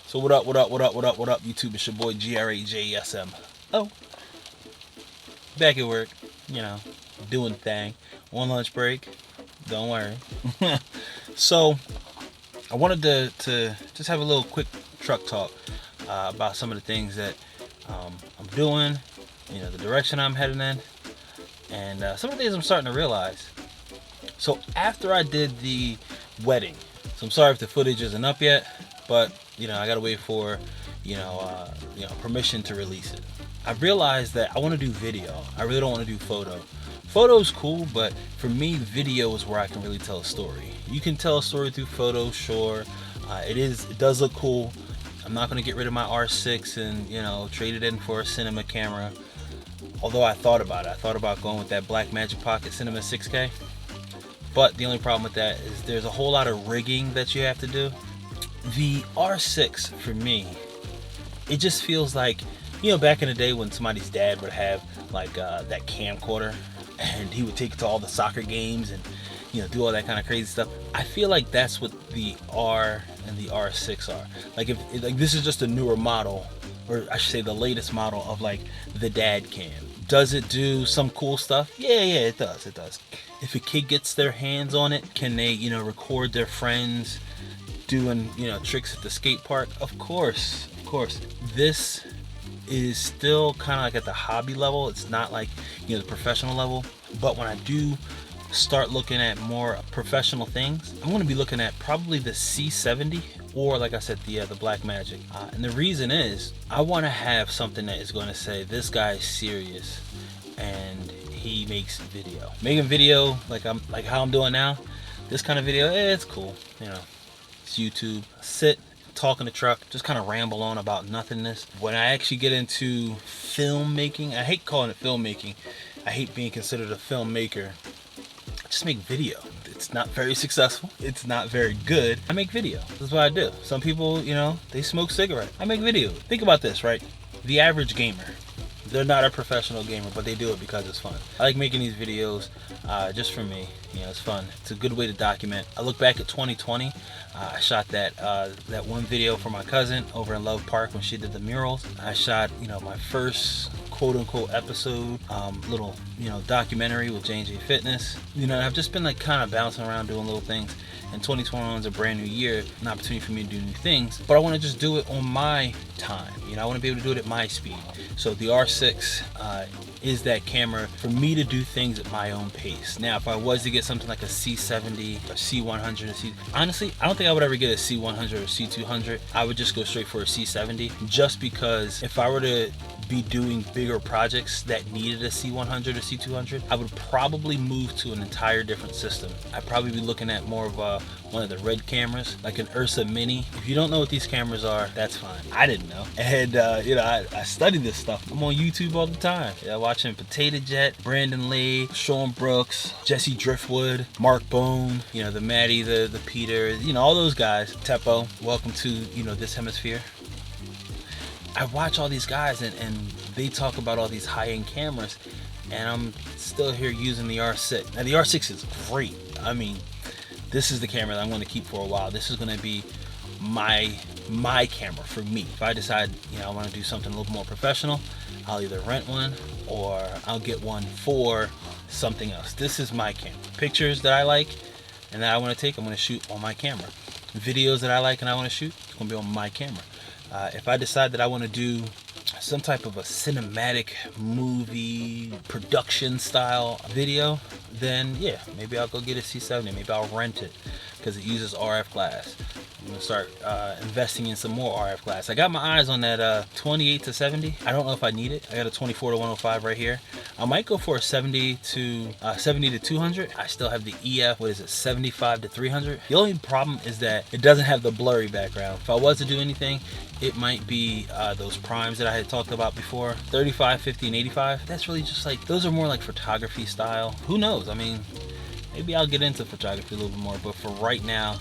So what up, what up, what up, what up, what up, YouTube? It's your boy GRAJSM. Oh, back at work, you know, doing the thing. On lunch break, don't worry. So I wanted to just have a little quick truck talk about some of the things that I'm doing, you know, the direction I'm heading in, and some of the things I'm starting to realize. So after I did the wedding, so I'm sorry if the footage isn't up yet, but you know I gotta wait for permission to release it. I realized that I want to do video. I really don't want to do photo. Photo's cool, but for me, video is where I can really tell a story. You can tell a story through photo, sure. It does look cool. I'm not gonna get rid of my R6 and trade it in for a cinema camera. Although I thought about it. I thought about going with that Blackmagic Pocket Cinema 6K. But the only problem with that is there's a whole lot of rigging that you have to do. The R6 for me, it just feels like, back in the day when somebody's dad would have like that camcorder and he would take it to all the soccer games and do all that kind of crazy stuff. I feel like that's what the R and the R6 are. Like if this is just a newer model, or I should say the latest model of like the dad cam. Does it do some cool stuff? Yeah, it does. It does. If a kid gets their hands on it, can they, record their friends doing, tricks at the skate park? Of course. This is still kind of like at the hobby level. It's not like, the professional level. But when I do start looking at more professional things, I'm going to be looking at probably the C70 or, like I said, the Blackmagic. And the reason is I want to have something that is going to say this guy is serious and he makes video. Making video like how I'm doing now, this kind of video, it's cool. It's YouTube. Sit, talk in the truck, just kind of ramble on about nothingness. When I actually get into filmmaking, I hate calling it filmmaking. I hate being considered a filmmaker. I just make video. It's not very successful. It's not very good. I make video. That's what I do. Some people, they smoke cigarettes. I make video. Think about this, right? The average gamer, they're not a professional gamer, but they do it because it's fun. I like making these videos just for me. It's fun. It's a good way to document. I look back at 2020. I shot that one video for my cousin over in Love Park when she did the murals. I shot, my first quote-unquote episode, little, documentary with J&J Fitness. I've just been like kind of bouncing around doing little things. And 2021 is a brand new year, an opportunity for me to do new things, but I want to just do it on my time. I want to be able to do it at my speed. So the R6 is that camera for me to do things at my own pace. Now, if I was to get something like a C70 or C100, honestly, I don't think I would ever get a C100 or C200. I would just go straight for a C70, just because if I were to be doing bigger projects that needed a C100 or C200, I would probably move to an entire different system. I'd probably be looking at more of one of the red cameras, like an Ursa Mini. If you don't know what these cameras are, that's fine. I didn't know. And, I study this stuff. I'm on YouTube all the time. Watching Potato Jet, Brandon Lee, Sean Brooks, Jesse Driftwood, Mark Bone, the Maddie, the Peter, all those guys. Teppo, welcome to, this hemisphere. I watch all these guys and they talk about all these high-end cameras, and I'm still here using the R6. Now the R6 is great. I mean, this is the camera that I'm going to keep for a while. This is going to be my camera for me. If I decide, I want to do something a little more professional, I'll either rent one or I'll get one for something else. This is my camera. Pictures that I like and that I want to take, I'm going to shoot on my camera. Videos that I like and I want to shoot, it's going to be on my camera. If I decide that I want to do some type of a cinematic movie production style video, then yeah, maybe I'll go get a C70. Maybe I'll rent it because it uses RF glass. I'm gonna start investing in some more RF glass. I got my eyes on that 28 to 70. I don't know if I need it. I got a 24 to 105 right here. I might go for a 70 to 200. I still have the EF, 75 to 300. The only problem is that it doesn't have the blurry background. If I was to do anything, it might be those primes that I had talked about before, 35, 50, and 85. That's really just like, those are more like photography style. Who knows? I mean, maybe I'll get into photography a little bit more, but for right now,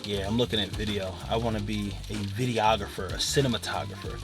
yeah, I'm looking at video. I want to be a videographer, a cinematographer.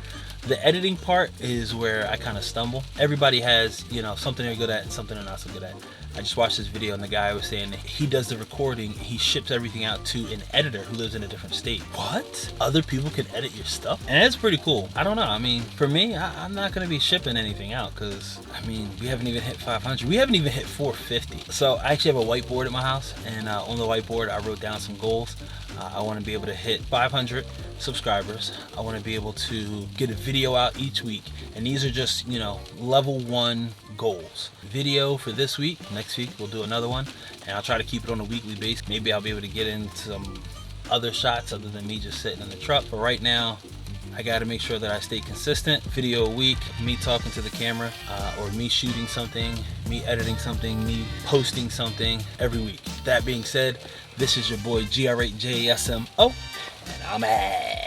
The editing part is where I kind of stumble. Everybody has, you know, something they're good at and something they're not so good at. I just watched this video and the guy was saying that he does the recording, he ships everything out to an editor who lives in a different state. What? Other people can edit your stuff? And it's pretty cool. I don't know. I mean, for me, I'm not going to be shipping anything out because, I mean, we haven't even hit 500. We haven't even hit 450. So I actually have a whiteboard at my house, and on the whiteboard, I wrote down some goals. I want to be able to hit 500 subscribers. I want to be able to get a video out each week. And these are just, you know, level 1 goals. Video for this week. Next week we'll do another one, and I'll try to keep it on a weekly basis. Maybe I'll be able to get into some other shots other than me just sitting in the truck. But right now, I got to make sure that I stay consistent. Video a week, me talking to the camera, or me shooting something, me editing something, me posting something every week. That being said, this is your boy GR8JSMO, and I'm out.